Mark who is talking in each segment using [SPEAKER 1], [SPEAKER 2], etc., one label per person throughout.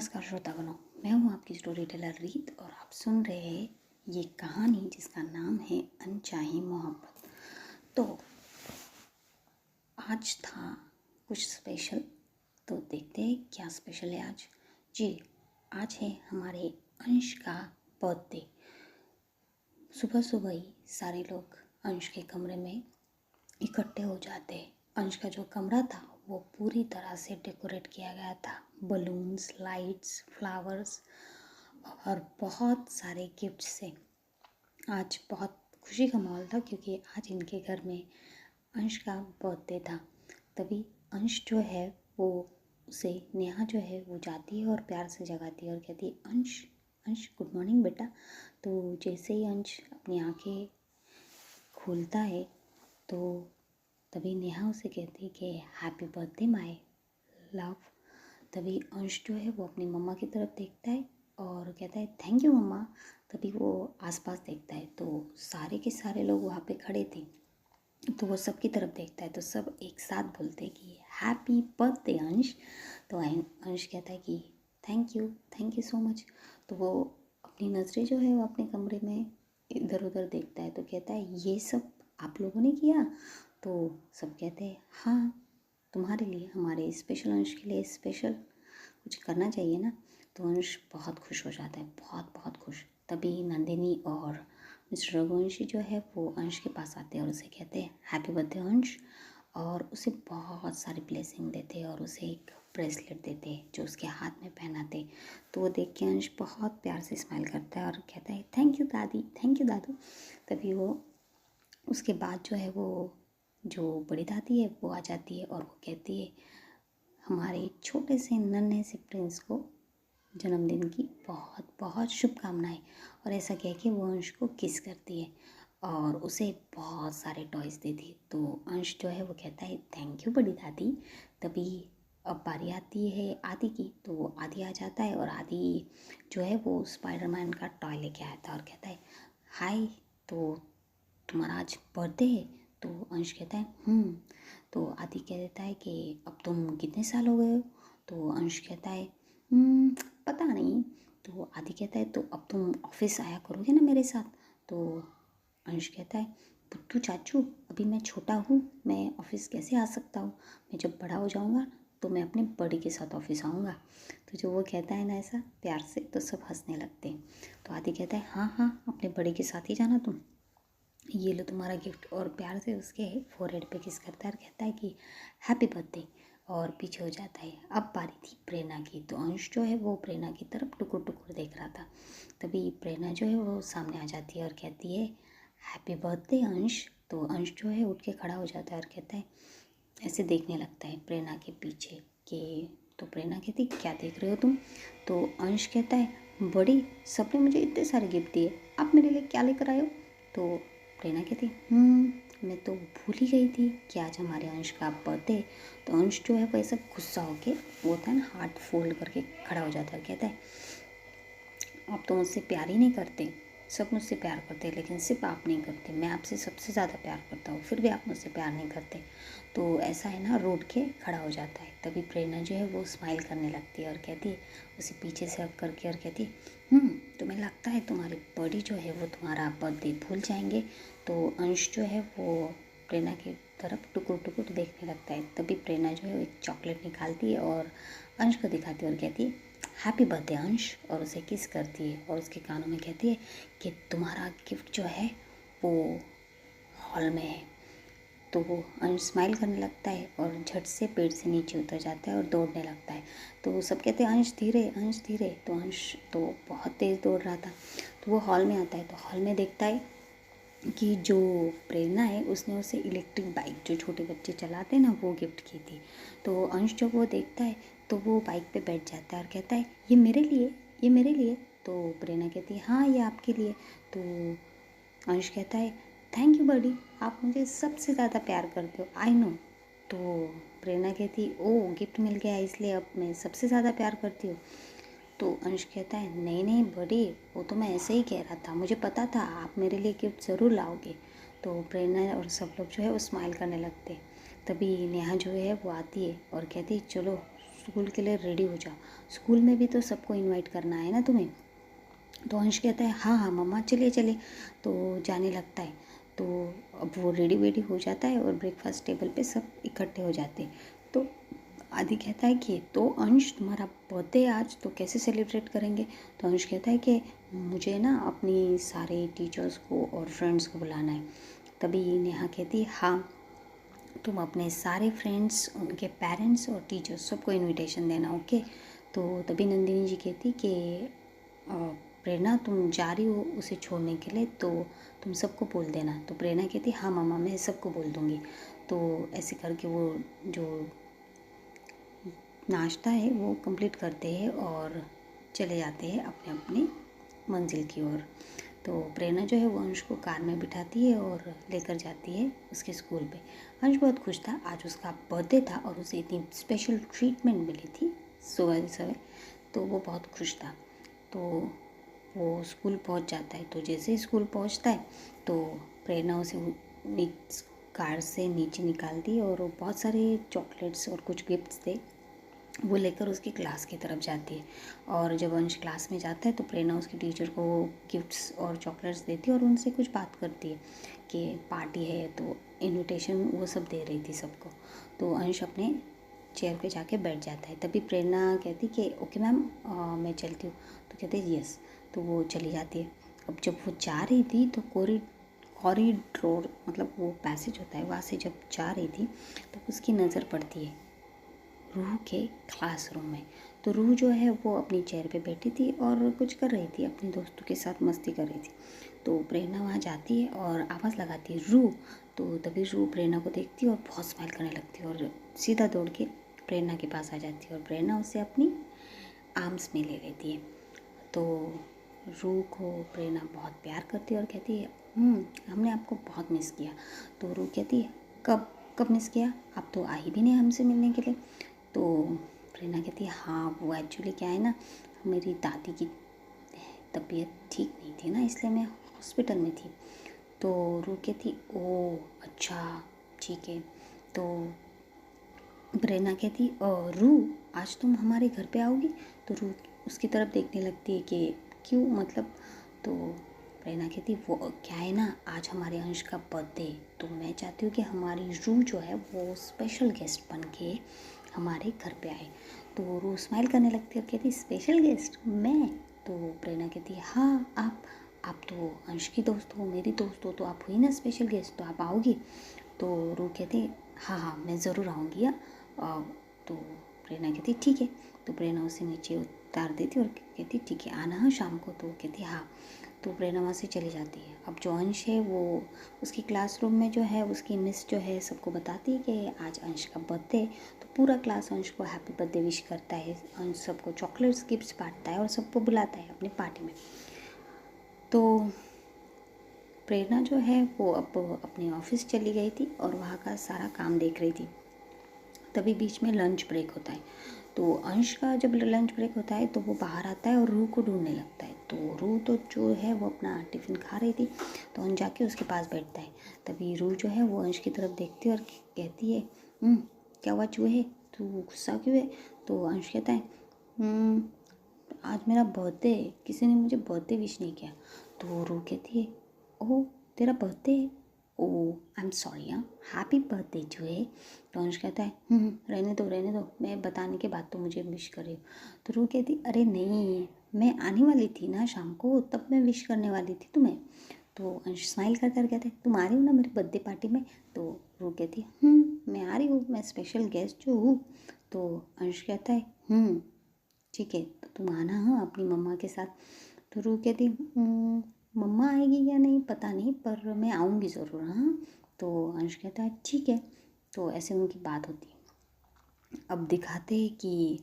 [SPEAKER 1] नमस्कार श्रोतागणों, मैं हूं आपकी स्टोरी टेलर रीत और आप सुन रहे हैं ये कहानी जिसका नाम है अनचाही मोहब्बत। तो आज था कुछ स्पेशल, तो देखते हैं क्या स्पेशल है आज। जी, आज है हमारे अंश का बर्थडे। सुबह सुबह ही सारे लोग अंश के कमरे में इकट्ठे हो जाते हैं। अंश का जो कमरा था वो पूरी तरह से डेकोरेट किया गया था, बलून्स, लाइट्स, फ्लावर्स और बहुत सारे गिफ्ट से। आज बहुत खुशी का माहौल था क्योंकि आज इनके घर में अंश का बर्थडे था। तभी अंश जो है वो उसे नेहा जो है वो जाती है और प्यार से जगाती है और कहती है, अंश अंश गुड मॉर्निंग बेटा। तो जैसे ही अंश अपनी आंखें खोलता है तो तभी नेहा उसे कहती है कि हैप्पी बर्थडे माय लव। तभी अंश जो है वो अपनी मम्मा की तरफ देखता है और कहता है थैंक यू मम्मा। तभी वो आसपास देखता है तो सारे के सारे लोग वहाँ पे खड़े थे, तो वो सब की तरफ देखता है तो सब एक साथ बोलते हैं कि हैप्पी बर्थडे अंश। तो अंश कहता है कि थैंक यू सो मच। तो वो अपनी नज़रें जो है वो अपने कमरे में इधर उधर देखता है तो कहता है ये सब आप लोगों ने किया। तो सब कहते हैं हाँ, तुम्हारे लिए, हमारे स्पेशल अंश के लिए स्पेशल कुछ करना चाहिए ना। तो अंश बहुत खुश हो जाता है, बहुत बहुत खुश। तभी नंदिनी और मिस्टर रघुवंशी जो है वो अंश के पास आते हैं और उसे कहते हैं हैप्पी बर्थडे अंश, और उसे बहुत सारी ब्लेसिंग देते हैं और उसे एक ब्रेसलेट देते हैं जो उसके हाथ में पहनाते। तो वो देख के अंश बहुत प्यार से स्माइल करता है और कहता है थैंक यू दादी, थैंक यू दादू। तभी वो उसके बाद जो है वो जो बड़ी दादी है वो आ जाती है और वो कहती है हमारे छोटे से नन्हे से प्रिंस को जन्मदिन की बहुत बहुत शुभकामनाएं। और ऐसा कह के वो अंश को किस करती है और उसे बहुत सारे टॉयज़ देती है। तो अंश जो है वो कहता है थैंक यू बड़ी दादी। तभी अब बारी आती है आदि की, तो आदि आ जाता है और आदि जो है वो स्पाइडरमैन का टॉय लेके आया था और कहता है हाय, तो तुम्हारा आज बर्थडे है। तो अंश कहता है। तो आदि कह देता है कि अब तुम कितने साल हो गए हो। तो अंश कहता है पता नहीं। तो आदि कहता है तो अब तुम ऑफिस आया करोगे ना मेरे साथ। तो अंश कहता है पुत्तू चाचू, अभी मैं छोटा हूँ, मैं ऑफिस कैसे आ सकता हूँ, मैं जब बड़ा हो जाऊँगा तो मैं अपने बड़ी के साथ ऑफिस आऊँगा। तो जो वो कहता है ना ऐसा प्यार से, तो सब हंसने लगते हैं। तो आदि कहता है हाँ हाँ, अपने बड़ी के साथ ही जाना तुम, ये लो तुम्हारा गिफ्ट। और प्यार से उसके फोरहेड पे किस करता है और कहता है कि हैप्पी बर्थडे, और पीछे हो जाता है। अब बारी थी प्रेरणा की, तो अंश जो है वो प्रेरणा की तरफ टुकुर टुकुर देख रहा था। तभी प्रेरणा जो है वो सामने आ जाती है और कहती है हैप्पी बर्थडे अंश। तो अंश जो है उठ के खड़ा हो जाता है और कहता है, ऐसे देखने लगता है प्रेरणा के पीछे कि, तो प्रेरणा कहती क्या देख रहे हो तुम। तो अंश कहता है बड़ी, सबने मुझे इतने सारे गिफ्ट दिए, आप मेरे लिए क्या लेकर आए हो। तो प्रेरणा कहती मैं तो भूल ही गई थी कि आज हमारे अंश का बर्थडे। तो अंश जो है वो ऐसा गुस्सा होके, वो होता है ना हाथ फोल्ड करके खड़ा हो जाता है, कहता है आप तो मुझसे प्यार ही नहीं करते, सब मुझसे प्यार करते हैं लेकिन सिर्फ आप नहीं करते, मैं आपसे सबसे ज़्यादा प्यार करता हूँ फिर भी आप मुझसे प्यार नहीं करते। तो ऐसा है ना, रोड के खड़ा हो जाता है। तभी प्रेरणा जो है वो स्माइल करने लगती है और कहती है, उसे पीछे से हक करके और कहती है तुम्हें लगता है तुम्हारी बॉडी जो है वो तुम्हारा बर्थडे भूल जाएंगे। तो अंश जो है वो प्रेरणा की तरफ टुकुर टुकुर देखने लगता है। तभी प्रेरणा जो है एक चॉकलेट निकालती है और अंश को दिखाती है और कहती है हैप्पी बर्थडे अंश, और उसे किस करती है और उसके कानों में कहती है कि तुम्हारा गिफ्ट जो है वो हॉल में है। तो वो अंश स्माइल करने लगता है और झट से पेड़ से नीचे उतर जाता है और दौड़ने लगता है। तो वो सब कहते हैं अंश धीरे, अंश धीरे। तो अंश तो बहुत तेज़ दौड़ रहा था। तो वो हॉल में आता है, तो हॉल में देखता है कि जो प्रेरणा है उसने उसे इलेक्ट्रिक बाइक जो छोटे बच्चे चलाते हैं ना वो गिफ्ट की थी। तो अंश जब वो देखता है तो वो बाइक पे बैठ जाता है और कहता है ये मेरे लिए, ये मेरे लिए। तो प्रेरणा कहती है हाँ ये आपके लिए। तो अंश कहता है थैंक यू बडी, आप मुझे सबसे ज़्यादा प्यार करते हो, आई नो। तो प्रेरणा कहती ओ गिफ्ट मिल गया इसलिए अब मैं सबसे ज़्यादा प्यार करती हूँ। तो अंश कहता है नहीं नहीं बड़ी, वो तो मैं ऐसे ही कह रहा था, मुझे पता था आप मेरे लिए गिफ्ट ज़रूर लाओगे। तो प्रेरणा और सब लोग जो है वो स्माइल करने लगते। तभी नेहा जो है वो आती है और कहती है चलो स्कूल के लिए रेडी हो जाओ, स्कूल में भी तो सबको इनवाइट करना है ना तुम्हें। तो अंश कहता है हाँ हाँ मम्मा चलिए चलिए। तो जाने लगता है। तो अब वो रेडी वेडी हो जाता है और ब्रेकफास्ट टेबल पे सब इकट्ठे हो जाते हैं। तो आदि कहता है कि तो अंश तुम्हारा बर्थडे आज, तो कैसे सेलिब्रेट करेंगे। तो अंश कहता है कि मुझे ना अपनी सारे टीचर्स को और फ्रेंड्स को बुलाना है। तभी नेहा कहती है हाँ तुम अपने सारे फ्रेंड्स, उनके पेरेंट्स और टीचर्स सबको इनविटेशन देना, ओके। तो तभी नंदिनी जी कहती कि प्रेरणा तुम जा रही हो उसे छोड़ने के लिए, तो तुम सबको बोल देना। तो प्रेरणा कहती हाँ मामा मैं सबको बोल दूँगी। तो ऐसे करके वो जो नाश्ता है वो कंप्लीट करते हैं और चले जाते हैं अपने अपनी मंजिल की ओर। तो प्रेरणा जो है वो अंश को कार में बिठाती है और लेकर जाती है उसके स्कूल पे। अंश बहुत खुश था, आज उसका बर्थडे था और उसे इतनी स्पेशल ट्रीटमेंट मिली थी सुबह सुबह, तो वो बहुत खुश था। तो वो स्कूल पहुंच जाता है। तो जैसे ही स्कूल पहुंचता है तो प्रेरणा उसे कार से नीचे निकालती है और बहुत सारे चॉकलेट्स और कुछ गिफ्ट्स थे वो लेकर उसकी क्लास की तरफ जाती है। और जब अंश क्लास में जाता है तो प्रेरणा उसकी टीचर को गिफ्ट्स और चॉकलेट्स देती है और उनसे कुछ बात करती है कि पार्टी है, तो इनविटेशन वो सब दे रही थी सबको। तो अंश अपने चेयर पे जाके बैठ जाता है। तभी प्रेरणा कहती कि ओके मैम मैं चलती हूँ। तो कहते हैं यस। तो वो चली जाती है। अब जब वो जा रही थी तो कॉरिडोर मतलब वो पैसेज होता है, वहाँ से जब जा रही थी तो उसकी नज़र पड़ती है रूह के क्लासरूम में। तो रूह जो है वो अपनी चेयर पे बैठी थी और कुछ कर रही थी, अपने दोस्तों के साथ मस्ती कर रही थी। तो प्रेरणा वहाँ जाती है और आवाज़ लगाती है रूह। तो तभी रूह प्रेरणा को देखती है और बहुत स्माइल करने लगती है और सीधा दौड़ के प्रेरणा के पास आ जाती है और प्रेरणा उसे अपनी आर्म्स में ले लेती है। तो रूह को प्रेरणा बहुत प्यार करती है और कहती है हमने आपको बहुत मिस किया। तो रूह कहती है कब कब मिस किया, आप तो आ ही भी नहीं हमसे मिलने के लिए। तो प्रेरणा कहती है हाँ वो एक्चुअली क्या है ना, मेरी दादी की तबीयत ठीक नहीं थी ना, इसलिए मैं हॉस्पिटल में थी। तो रूह कहती ओ अच्छा ठीक है। तो प्रेरणा कहती रूह आज तुम हमारे घर पे आओगी। तो रूह उसकी तरफ देखने लगती है कि क्यों मतलब। तो प्रेरणा कहती वो क्या है ना, आज हमारे अंश का बर्थडे, तो मैं चाहती हूँ कि हमारी रूह जो है वो स्पेशल गेस्ट बन के हमारे घर पे आए। तो रूह स्माइल करने लगती है और कहती स्पेशल गेस्ट मैं। तो प्रेरणा कहती है हाँ आप तो अंश की दोस्त हो, मेरी दोस्त हो, तो आप हुई ना स्पेशल गेस्ट, तो आप आओगी। तो रूह कहती हाँ हाँ मैं ज़रूर आऊँगी। तो प्रेरणा कहती ठीक है। तो प्रेरणा उसे नीचे उतार देती और कहती ठीक है आना हाँ शाम को। तो कहती हाँ। तो प्रेरणा वहाँ से चली जाती है। अब जो अंश है वो उसकी क्लासरूम में जो है उसकी मिस जो है सबको बताती है कि आज अंश का बर्थडे है। तो पूरा क्लास अंश को हैप्पी बर्थडे विश करता है, अंश सबको चॉकलेट्स गिफ्ट्स बांटता है और सबको बुलाता है अपनी पार्टी में। तो प्रेरणा जो है वो अब अपने ऑफिस चली गई थी और वहाँ का सारा काम देख रही थी। तभी बीच में लंच ब्रेक होता है। तो अंश का जब लंच ब्रेक होता है तो वो बाहर आता है और रूह को ढूंढने लगता है। तो रूह तो जो है वो अपना टिफ़िन खा रही थी, तो अंश जाके उसके पास बैठता है। तभी रूह जो है वो अंश की तरफ देखती है और कहती है क्या हुआ चूहे, तू गुस्सा क्यों है। तो अंश कहता है आज मेरा बर्थडे है, किसी ने मुझे बर्थडे विश नहीं किया। तो रूह कहती है ओह तेरा बर्थडे है, ओह आई एम सॉरी हाँ हैप्पी बर्थडे चूहे। तो अंश कहता है रहने दो, मैं बताने के बाद तो मुझे विश करे। तो रूह कहती अरे नहीं मैं आने वाली थी ना शाम को, तब मैं विश करने वाली थी तुम्हें। तो अंश स्माइल करता कहता है तुम आ रही हो ना मेरी बर्थडे पार्टी में। तो रूह कहती है मैं आ रही हूँ, मैं स्पेशल गेस्ट जो हूँ। तो अंश कहता है ठीक है तो तुम आना हाँ अपनी मम्मा के साथ। तो रूह कहती मम्मा आएगी या नहीं पता नहीं, पर मैं आऊँगी ज़रूर हाँ। तो अंश कहता है ठीक है। तो ऐसे उनकी बात होती है। अब दिखाते हैं कि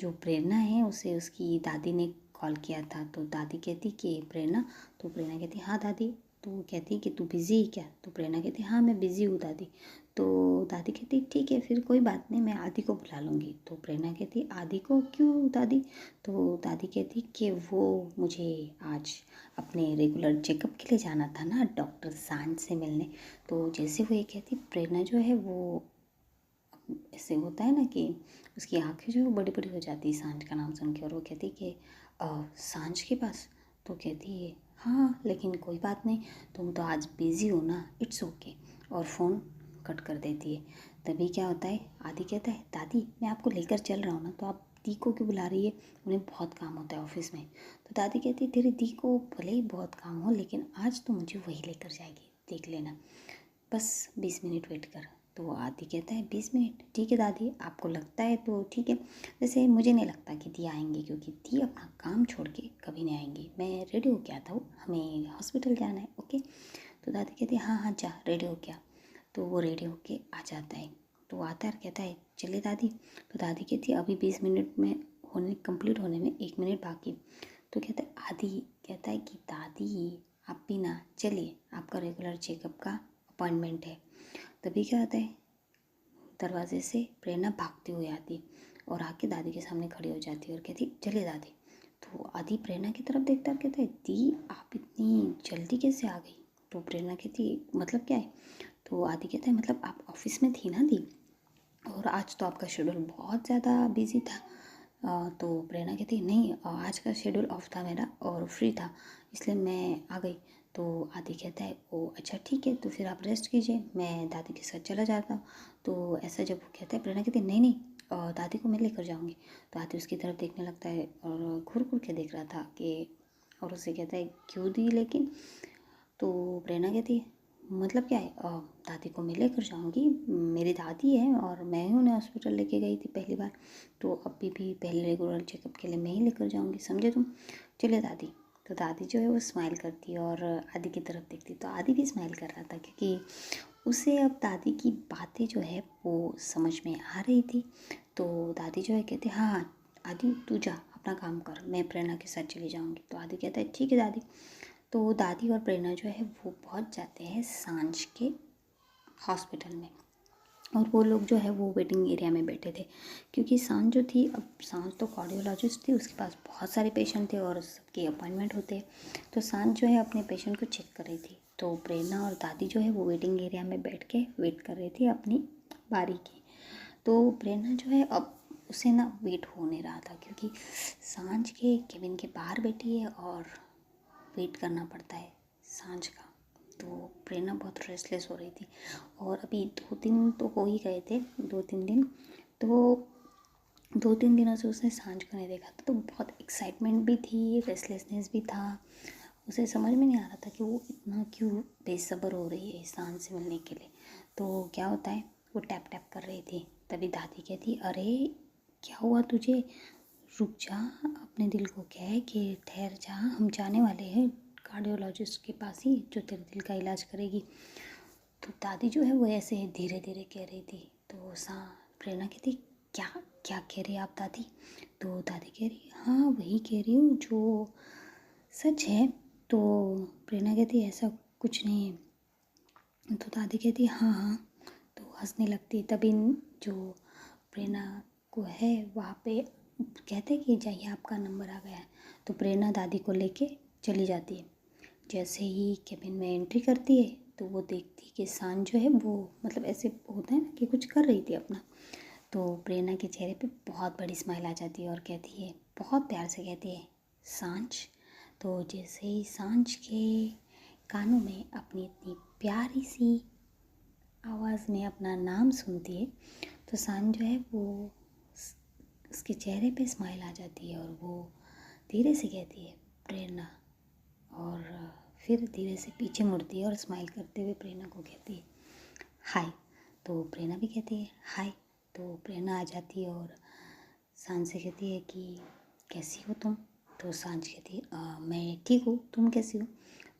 [SPEAKER 1] जो प्रेरणा है उसे उसकी दादी ने कॉल किया था। तो दादी कहती कि प्रेरणा, तो प्रेरणा कहती हाँ दादी। तो कहती कि तू बिज़ी है क्या। तो प्रेरणा कहती हाँ मैं बिज़ी हूँ दादी। तो दादी कहती ठीक है फिर कोई बात नहीं, मैं आदि को बुला लूँगी। तो प्रेरणा कहती आदि को क्यों दादी। तो दादी कहती कि वो मुझे आज अपने रेगुलर चेकअप के लिए जाना था ना डॉक्टर सांझ से मिलने। तो जैसे वो ये कहती प्रेरणा जो है वो ऐसे होता है ना कि उसकी आँखें जो है वो बड़ी बड़ी हो जाती है सांझ का नाम सुन के, और वो कहती है कि सांझ के पास? तो कहती है हाँ, लेकिन कोई बात नहीं, तुम तो आज बिज़ी हो ना, इट्स ओके, और फ़ोन कट कर देती है। तभी क्या होता है, आदि कहता है दादी मैं आपको लेकर चल रहा हूँ ना, तो आप दी को क्यों बुला रही है, उन्हें बहुत काम होता है ऑफिस में। तो दादी कहती है तेरी दी को भले ही बहुत काम हो, लेकिन आज तो मुझे वही लेकर जाएगी, देख लेना, बस 20 मिनट वेट कर। तो वो आदि कहता है 20 मिनट, ठीक है दादी, आपको लगता है तो ठीक है, वैसे मुझे नहीं लगता कि दी आएंगी, क्योंकि दी अपना काम छोड़ के कभी नहीं आएंगी, मैं रेडी हो के आता हूँ, हमें हॉस्पिटल जाना है, ओके। तो दादी कहती है हाँ हाँ जा, रेडी हो गया। तो वो रेडी होके आ जाता है। तो वो आता है और कहता है चलिए दादी। तो दादी कहती है अभी 20 मिनट में कंप्लीट होने में 1 मिनट बाकी। तो कहता है आदि कहता है कि दादी आप भी ना चलिए, आपका रेगुलर चेकअप का अपॉइंटमेंट है। तभी क्या होता है, दरवाजे से प्रेरणा भागती हुई आती और आके दादी के सामने खड़ी हो जाती है और कहती चलिए दादी। तो आदि प्रेरणा की तरफ देखता है और कहता है दी आप इतनी जल्दी कैसे आ गई। तो प्रेरणा कहती मतलब क्या है। तो आदि कहता है मतलब आप ऑफिस में थी ना दी, और आज तो आपका शेड्यूल बहुत ज़्यादा बिजी था। तो प्रेरणा कहती है नहीं, आज का शेड्यूल ऑफ था मेरा और फ्री था, इसलिए मैं आ गई। तो आदि कहता है ओ अच्छा ठीक है, तो फिर आप रेस्ट कीजिए, मैं दादी के साथ चला जाता हूँ। तो ऐसा जब वो कहता है, प्रेरणा कहती है नहीं नहीं, दादी को मैं लेकर जाऊँगी। तो आदि उसकी तरफ देखने लगता है और घूर घूर के देख रहा था कि, और उससे कहता है क्यों दी लेकिन। तो प्रेरणा कहती है मतलब क्या है, दादी को मैं लेकर जाऊँगी, मेरी दादी है और मैं ही उन्हें हॉस्पिटल लेके गई थी पहली बार, तो अभी भी पहले रेगुलर चेकअप के लिए मैं ही लेकर जाऊँगी, समझे तुम, चलिए दादी। तो दादी जो है वो स्माइल करती है और आदि की तरफ देखती, तो आदि भी स्माइल कर रहा था क्योंकि उसे अब दादी की बातें जो है वो समझ में आ रही थी। तो दादी जो है कहती हाँ हाँ आदि तू जा अपना काम कर, मैं प्रेरणा के साथ चली जाऊँगी। तो आदि कहता है ठीक है दादी। तो दादी और प्रेरणा जो है वो पहुंच जाते हैं सांझ के हॉस्पिटल में, और वो लोग जो है वो वेटिंग एरिया में बैठे थे, क्योंकि सांझ जो थी, अब सांझ तो कार्डियोलॉजिस्ट थी, उसके पास बहुत सारे पेशेंट थे और सबके अपॉइंटमेंट होते। तो सांझ जो है अपने पेशेंट को चेक कर रही थी, तो प्रेरणा और दादी जो है वो वेटिंग एरिया में बैठ के वेट कर रही थी अपनी बारी की। तो प्रेरणा जो है अब उसे ना वेट हो नहीं रहा था, क्योंकि सांझ के केबिन के बाहर बैठी है और वेट करना पड़ता है सांझ का। तो प्रेरणा बहुत रेस्टलेस हो रही थी, और अभी 2 दिन तो हो ही गए थे, 2-3 दिन। तो 2-3 दिनों से उसने सांझ को नहीं देखा था, तो बहुत एक्साइटमेंट भी थी, रेस्टलेसनेस भी था। उसे समझ में नहीं आ रहा था कि वो इतना क्यों बेसब्र हो रही है सांझ से मिलने के लिए। तो क्या होता है, वो टैप टैप कर रही थी, तभी दादी कहती अरे क्या हुआ तुझे, रुक जा, अपने दिल को कह कि ठहर जा, हम जाने वाले हैं कार्डियोलॉजिस्ट के पास ही जो तेरे दिल का इलाज करेगी। तो दादी जो है वो ऐसे धीरे धीरे कह रही थी। तो सा प्रेरणा कहती क्या क्या कह रही है आप दादी। तो दादी कह रही हाँ वही कह रही हूँ जो सच है। तो प्रेरणा कहती ऐसा कुछ नहीं है। तो दादी कहती हाँ हाँ, तो हंसने लगती। तभी जो प्रेरणा को है वहाँ पे कहते कि जाइए आपका नंबर आ गया है। तो प्रेरणा दादी को लेके चली जाती है। जैसे ही केबिन में एंट्री करती है तो वो देखती है कि सांझ जो है वो मतलब ऐसे होता है ना कि कुछ कर रही थी अपना। तो प्रेरणा के चेहरे पे बहुत बड़ी स्माइल आ जाती है और कहती है, बहुत प्यार से कहती है सांझ। तो जैसे ही सांझ के कानों में अपनी इतनी प्यारी सी आवाज़ में अपना नाम सुनती है, तो सांझ जो है वो उसके चेहरे पे स्माइल आ जाती है और वो धीरे से कहती है प्रेरणा, और फिर धीरे से पीछे मुड़ती है और स्माइल करते हुए प्रेरणा को कहती है हाय। तो प्रेरणा भी कहती है हाय। तो प्रेरणा आ जाती है और सांझ से कहती है कि कैसी हो तुम। तो सांझ कहती है मैं ठीक हूँ, तुम कैसी हो।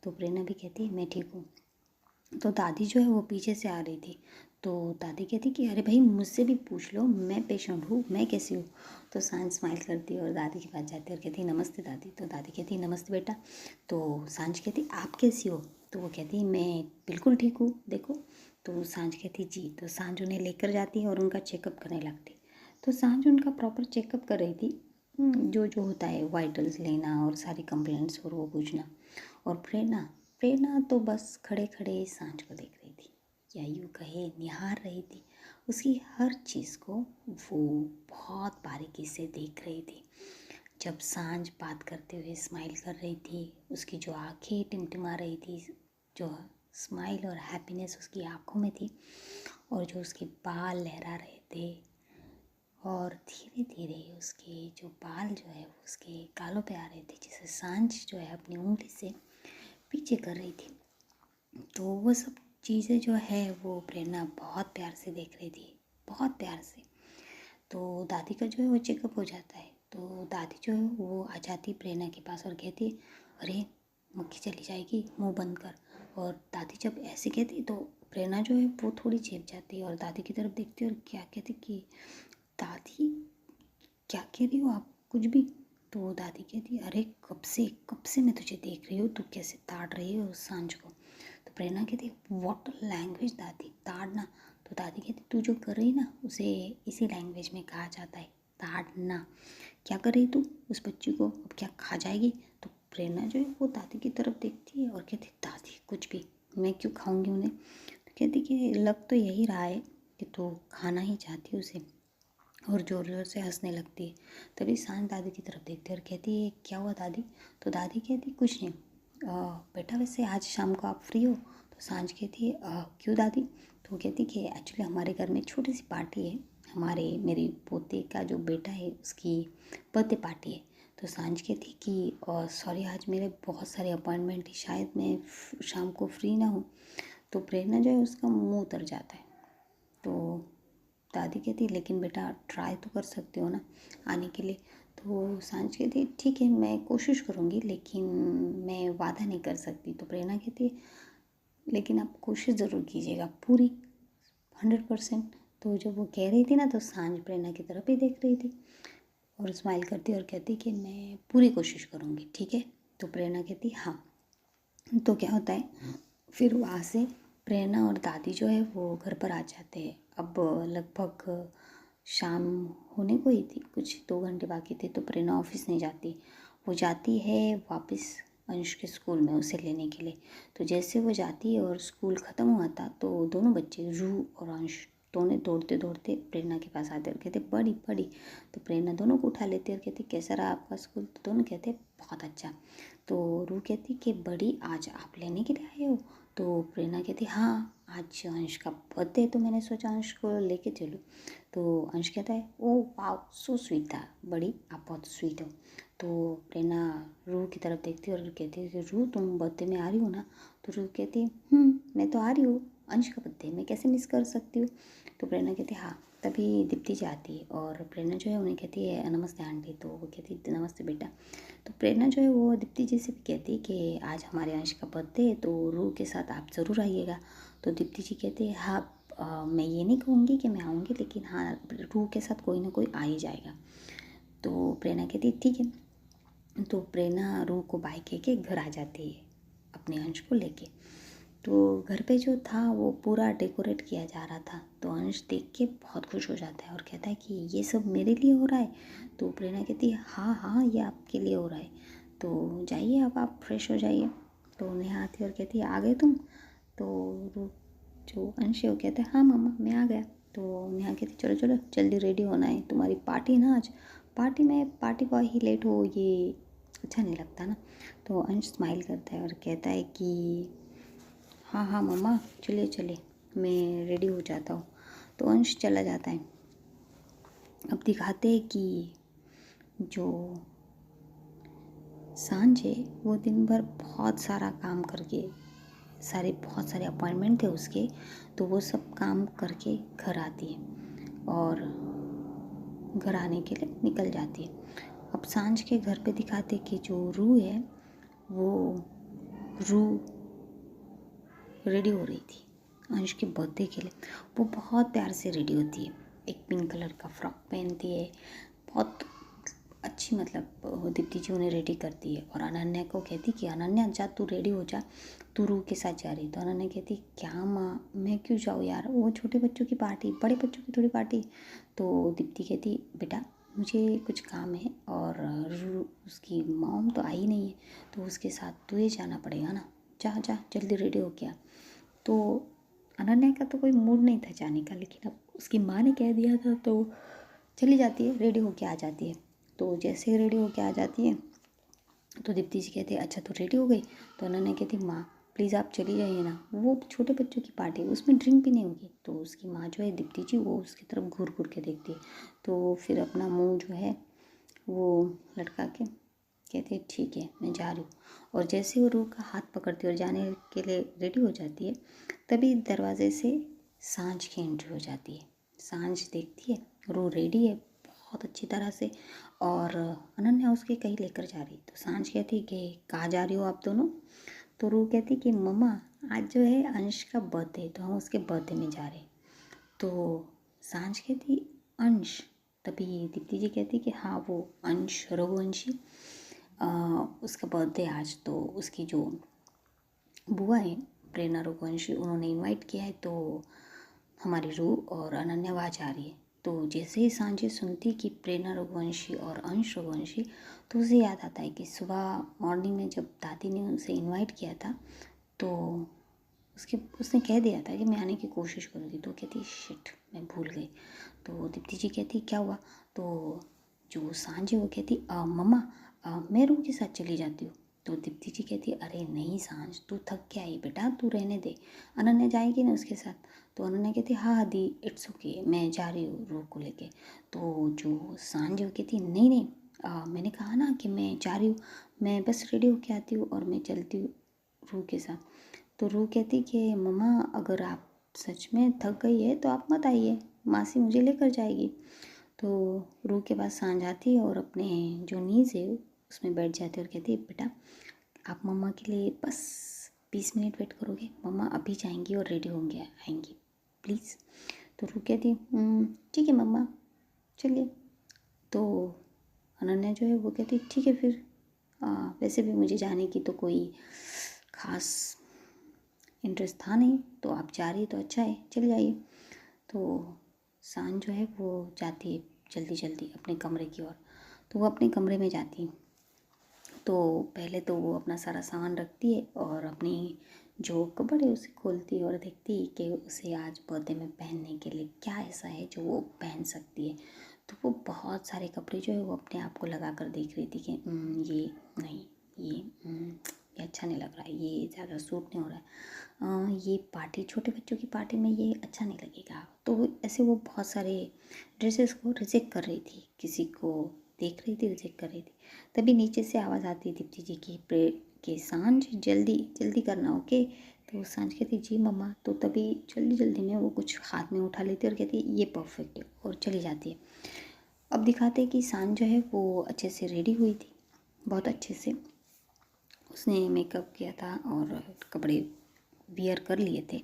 [SPEAKER 1] तो प्रेरणा भी कहती है मैं ठीक हूँ। तो दादी जो है वो पीछे से आ रही थी। तो दादी कहती कि अरे भाई मुझसे भी पूछ लो, मैं पेशेंट हूँ, मैं कैसी हूँ। तो सांझ स्माइल करती है और दादी के पास जाती है और कहती है नमस्ते दादी। तो दादी कहती है नमस्ते बेटा। तो सांझ कहती आप कैसी हो। तो वो कहती है मैं बिल्कुल ठीक हूँ, देखो। तो सांझ कहती जी। तो सांझ उन्हें लेकर जाती है और उनका चेकअप करने लगती। तो सांझ उनका प्रॉपर चेकअप कर रही थी, जो जो होता है वाइटल्स लेना और सारी कंप्लेंट्स और वो पूछना। और प्रेरणा प्रेरणा तो बस खड़े खड़े सांझ को देख रही थी, या यूँ कहे निहार रही थी। उसकी हर चीज़ को वो बहुत बारीकी से देख रही थी। जब सांझ बात करते हुए स्माइल कर रही थी, उसकी जो आंखें टिमटिमा रही थी, जो स्माइल और हैप्पीनेस उसकी आंखों में थी, और जो उसके बाल लहरा रहे थे, और धीरे धीरे उसके जो बाल जो है वो उसके गालों पे आ रहे थे, जिसे सांझ जो है अपनी उंगली से पीछे कर रही थी। तो वो सब चीज़ें जो है वो प्रेरणा बहुत प्यार से देख रही थी, बहुत प्यार से। तो दादी का जो है वो चेकअप हो जाता है, तो दादी जो है वो आ जाती प्रेरणा के पास और कहती, अरे मक्खी चली जाएगी, मुंह बंद कर। और दादी जब ऐसे कहती तो प्रेरणा जो है वो थोड़ी चेप जाती और दादी की तरफ देखती और क्या कहती कि दादी क्या कह रही हो आप, कुछ भी। तो दादी कहती, अरे कब से मैं तुझे देख रही हूँ, तू कैसे ताड़ रही है उस सांझ को। तो प्रेरणा कहती, व्हाट लैंग्वेज दादी, ताड़ना। तो दादी कहती, तू जो कर रही ना उसे इसी लैंग्वेज में कहा जाता है, ताड़ना। क्या कर रही तू उस बच्ची को, अब क्या खा जाएगी। तो प्रेरणा जो है वो दादी की तरफ देखती है और कहती, दादी कुछ भी, मैं क्यों खाऊंगी उन्हें। तो कहती कि लग तो यही रहा है कि तू खाना ही चाहती उसे, और ज़ोर ज़ोर से हंसने लगती है। तभी सांझ दादी की तरफ देखती है और कहती है, क्या हुआ दादी। तो दादी कहती, कुछ नहीं बेटा, वैसे आज शाम को आप फ्री हो। तो सांझ कहती है, क्यों दादी। तो वो कहती कि एक्चुअली हमारे घर में छोटी सी पार्टी है, मेरे पोते का जो बेटा है उसकी बर्थडे पार्टी है। तो सांझ कहती कि सॉरी, आज मेरे बहुत सारे अपॉइंटमेंट है, शायद मैं शाम को फ्री ना हूँ। तो प्रेरणा जो है उसका मुँह उतर जाता है। तो दादी कहती, लेकिन बेटा ट्राई तो कर सकते हो ना आने के लिए। तो सांझ कहती, ठीक है मैं कोशिश करूँगी, लेकिन मैं वादा नहीं कर सकती। तो प्रेरणा कहती, लेकिन आप कोशिश ज़रूर कीजिएगा पूरी, 100%। तो जब वो कह रही थी ना तो सांझ प्रेरणा की तरफ ही देख रही थी और स्माइल करती और कहती कि मैं पूरी कोशिश करूँगी, ठीक है। तो प्रेरणा कहती, हाँ। तो क्या होता है, फिर वहाँ से प्रेरणा और दादी जो है वो घर पर आ जाते हैं। अब लगभग शाम होने को ही थी, कुछ 2 घंटे बाकी थे। तो प्रेरणा ऑफिस नहीं जाती, वो जाती है वापस अंश के स्कूल में उसे लेने के लिए। तो जैसे वो जाती है और स्कूल ख़त्म हुआ था, तो दोनों बच्चे रू और अंश दोनों दौड़ते दौड़ते प्रेरणा के पास आते और कहते, बड़ी बड़ी। तो प्रेरणा दोनों को उठा लेती और कहती, कैसा रहा आपका स्कूल। तो दोनों कहते, बहुत अच्छा। तो रू कहती कि बड़ी, आज आप लेने के लिए आए हो। तो प्रेरणा कहती, हाँ आज अंश का बर्थडे है, तो मैंने सोचा अंश को लेके चलूँ। तो अंश कहता है, ओ वाओ सो स्वीट था बड़ी, आप बहुत स्वीट हो। तो प्रेरणा रू की तरफ देखती है और कहती है कि रू तुम बर्थडे में आ रही हो ना। तो रू कहती है, मैं तो आ रही हूँ, अंश का बर्थडे मैं कैसे मिस कर सकती हूँ। तो प्रेरणा कहती है, हाँ। तभी दीप्ति जी आती है और प्रेरणा जो है उन्हें कहती है, नमस्ते आंटी। तो वो कहती है, नमस्ते बेटा। तो प्रेरणा जो है वो दीप्ति जी से भी कहती है कि आज हमारे अंश का बर्थडे है, तो रू के साथ आप ज़रूर आइएगा। तो दीप्ति जी कहते हैं, हाँ मैं ये नहीं कहूँगी कि मैं आऊँगी, लेकिन हाँ रू के साथ कोई ना कोई आ ही जाएगा। तो प्रेरणा कहती है, ठीक है। तो प्रेरणा रू को बाय कह के घर आ जाती है अपने अंश को लेके। तो घर पे जो था वो पूरा डेकोरेट किया जा रहा था। तो अंश देख के बहुत खुश हो जाता है और कहता है कि ये सब मेरे लिए हो रहा है। तो प्रेरणा कहती है, हाँ हाँ ये आपके लिए हो रहा है, तो जाइए अब आप फ्रेश हो जाइए। तो नेहा आती है और कहती है, आ गए तुम। तो जो अंश है वो कहता है, हाँ मामा मैं आ गया। तो नेहा कहती, चलो चलो जल्दी रेडी होना है, तुम्हारी पार्टी है ना आज। पार्टी में पार्टी बॉय ही लेट हो, ये अच्छा नहीं लगता ना। तो अंश स्माइल करता है और कहता है कि हाँ हाँ मम्मा चलिए चलिए, मैं रेडी हो जाता हूँ। तो अंश चला जाता है। अब दिखाते हैं कि जो सांझ है वो दिन भर बहुत सारा काम करके, बहुत सारे अपॉइंटमेंट थे उसके, तो वो सब काम करके घर आती है और घर आने के लिए निकल जाती है। अब सांझ के घर पे दिखाते कि जो रू है वो रू रेडी हो रही थी अंश के बर्थडे के लिए। वो बहुत प्यार से रेडी होती है, एक पिंक कलर का फ्रॉक पहनती है, बहुत अच्छी, मतलब वो दीप्ति जी उन्हें रेडी करती है और अनन्या को कहती कि अनन्या जा तू रेडी हो जा, तू रू के साथ जा रही। तो अनन्या कहती, क्या माँ मैं क्यों जाऊँ यार, वो छोटे बच्चों की पार्टी, बड़े बच्चों की थोड़ी पार्टी। तो दीप्ति कहती, बेटा मुझे कुछ काम है और रू उसकी मॉम तो आई नहीं है, तो उसके साथ तुझे जाना पड़ेगा ना, जा जा जल्दी रेडी हो गया। तो अनन्या का तो कोई मूड नहीं था जाने का, लेकिन अब उसकी माँ ने कह दिया था तो चली जाती है, रेडी होके आ जाती है। तो जैसे ही रेडी होके आ जाती है तो दीप्ति जी कहती है अच्छा तो रेडी हो गई। तो अनन्या कहती माँ प्लीज़ आप चली जाइए ना, वो छोटे बच्चों की पार्टी है, उसमें ड्रिंक भी नहीं होगी। तो उसकी माँ जो है दीप्ति जी, वो उसकी तरफ घूर घूर के देखती है। तो फिर अपना मुँह जो है वो लटका के कहती है ठीक है मैं जा रही हूँ। और जैसे वो रूह का हाथ पकड़ती है और जाने के लिए रेडी हो जाती है, तभी दरवाजे से सांझ की एंट्री हो जाती है। सांझ देखती है रूह रेडी है बहुत अच्छी तरह से, और अनन्या उसके कहीं लेकर जा रही। तो सांझ कहती कि कहाँ जा रही हो आप दोनों। तो रूह कहती कि मम्मा आज जो है अंश का बर्थडे, तो हम उसके बर्थडे में जा रहे हैं। तो सांझ कहती अंश। तभी दीप्ति जी कहती कि हाँ वो अंश रघुवंशी, उसका बर्थडे आज, तो उसकी जो बुआ है प्रेरणा रघुवंशी, उन्होंने इनवाइट किया है, तो हमारी रूह और अनन्या वहाँ जा रही है। तो जैसे ही सांझे सुनती कि प्रेरणा रघुवंशी और अंश रघुवंशी, तो उसे याद आता है कि सुबह मॉर्निंग में जब दादी ने उसे इनवाइट किया था तो उसने कह दिया था कि मैं आने की कोशिश करूँगी। तो कहती शिट मैं भूल गई। तो दीप्ति जी कहती क्या हुआ। तो जो सांझ है वो कहती मम्मा मैं रूह के साथ चली जाती हूँ। तो दीप्ति जी कहती अरे नहीं सांझ तू थक के आई बेटा, तू रहने दे, अनन्या जाएगी ना उसके साथ। तो अनन्या कहती हाँ दी इट्स ओके मैं जा रही हूँ रूह को लेके। तो जो सांझ वो कहती नहीं नहीं मैंने कहा ना कि मैं जा रही हूँ, मैं बस रेडी होके आती हूँ और मैं चलती हूँ रूह के साथ। तो रूह कहती कि मम्मा अगर आप सच में थक गई है तो आप मत आइए, मासी मुझे लेकर जाएगी। तो रूह के पास सांझ आती है और अपने जो नीज़ है उसमें बैठ जाती है और कहती है बेटा आप मम्मा के लिए बस 20 मिनट वेट करोगे, मम्मा अभी जाएंगी और रेडी होंगे आएंगी प्लीज़। तो रूह कहती ठीक है मम्मा चलिए। तो अनन्या जो है वो कहती ठीक है फिर, वैसे भी मुझे जाने की तो कोई ख़ास इंटरेस्ट था नहीं, तो आप जा रही तो अच्छा है चले जाइए। तो सांझ जो है वो जाती है जल्दी जल्दी अपने कमरे की ओर। तो वो अपने कमरे में जाती, तो पहले तो वो अपना सारा सामान रखती है और अपनी जो कपड़े उसे खोलती है और देखती है कि उसे आज बर्थडे में पहनने के लिए क्या ऐसा है जो वो पहन सकती है। तो वो बहुत सारे कपड़े जो है वो अपने आप को लगा कर देख रही थी कि ये नहीं, ये अच्छा नहीं लग रहा है, ये ज़्यादा सूट नहीं हो रहा है, ये पार्टी छोटे बच्चों की पार्टी में ये अच्छा नहीं लगेगा। तो ऐसे वो बहुत सारे ड्रेसेस को रिजेक्ट कर रही थी, किसी को देख रही थी रिजेक्ट कर रही थी। तभी नीचे से आवाज़ आती है दीप्ति जी की कि सांझ जल्दी जल्दी करना ओके। तो सांझ कहती जी मम्मा। तो तभी जल्दी जल्दी में वो कुछ हाथ में उठा लेती है और कहती है ये परफेक्ट है और चली जाती है। अब दिखाते हैं कि सांझ जो है वो अच्छे से रेडी हुई थी, बहुत अच्छे से उसने मेकअप किया था और कपड़े वियर कर लिए थे।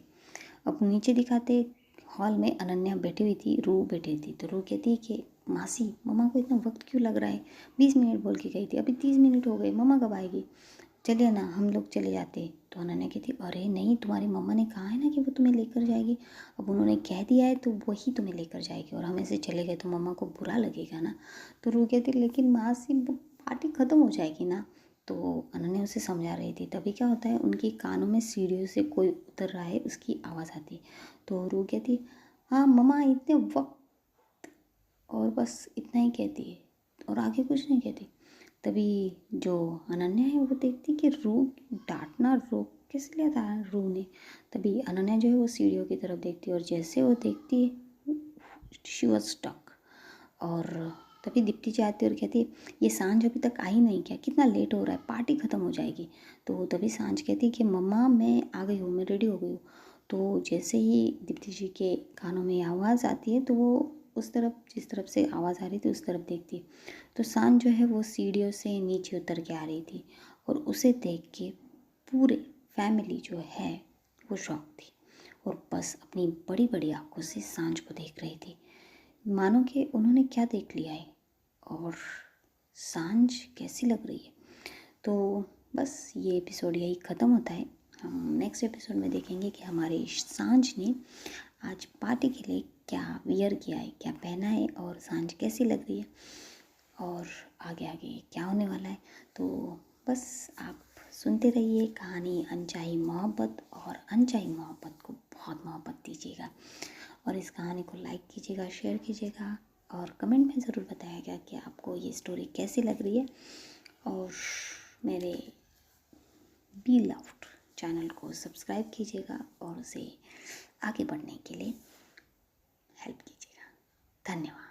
[SPEAKER 1] अब नीचे दिखाते हॉल में अनन्या बैठी हुई थी, रूह बैठी थी। तो रूह कहती है कि मासी मम्मा को इतना वक्त क्यों लग रहा है, 20 मिनट बोल के गई थी अभी 30 मिनट हो गए, मम्मा कब आएगी, चलिए ना हम लोग चले जाते। तो अनन्या कहती अरे नहीं तुम्हारी मम्मा ने कहा है ना कि वो तुम्हें लेकर जाएगी, अब उन्होंने कह दिया है तो वही तुम्हें लेकर जाएगी और हम ऐसे चले गए तो मम्मा को बुरा लगेगा ना। तो रूह कहती लेकिन मासी वो पार्टी ख़त्म हो जाएगी ना। तो अनन्या उसे समझा रही थी, तभी क्या होता है उनके कानों में सीढ़ियों से कोई उतर रहा है उसकी आवाज़ आती है। तो रूह कहती हाँ मम्मा इतने वक्त, और बस इतना ही कहती है और आगे कुछ नहीं कहती। तभी जो अनन्या है वो देखती कि रूह डांटना रोक कैसे लिया था रूह ने। तभी अनन्या जो है वो सीढ़ियों की तरफ देखती है और जैसे वो देखती है शी वॉज स्टक। और तभी दीप्ति जी आती है और कहती है ये सांझ अभी तक आई नहीं क्या, कितना लेट हो रहा है, पार्टी ख़त्म हो जाएगी। तो तभी सांझ कहती है कि मम्मा मैं आ गई हूँ, मैं रेडी हो गई हूँ। तो जैसे ही दीप्ति जी के कानों में आवाज़ आती है तो वो उस तरफ, जिस तरफ से आवाज़ आ रही थी उस तरफ देखती है। तो सांझ जो है वो सीढ़ियों से नीचे उतर के आ रही थी और उसे देख के पूरे फैमिली जो है वो शॉक थी और बस अपनी बड़ी बड़ी आंखों से सांझ को देख रही थी, मानो कि उन्होंने क्या देख लिया है और सांझ कैसी लग रही है। तो बस ये एपिसोड यही ख़त्म होता है। हम नेक्स्ट एपिसोड में देखेंगे कि हमारी सांझ ने आज पार्टी के लिए क्या वियर किया है, क्या पहना है और सांझ कैसी लग रही है और आगे आगे क्या होने वाला है। तो बस आप सुनते रहिए कहानी अनचाही मोहब्बत, और अनचाही मोहब्बत को बहुत बहुत मोहब्बत दीजिएगा और इस कहानी को लाइक कीजिएगा, शेयर कीजिएगा और कमेंट में ज़रूर बताइएगा कि आपको ये स्टोरी कैसी लग रही है। और मेरे बी लव्ड चैनल को सब्सक्राइब कीजिएगा और उसे आगे बढ़ने के लिए हेल्प कीजिएगा। धन्यवाद।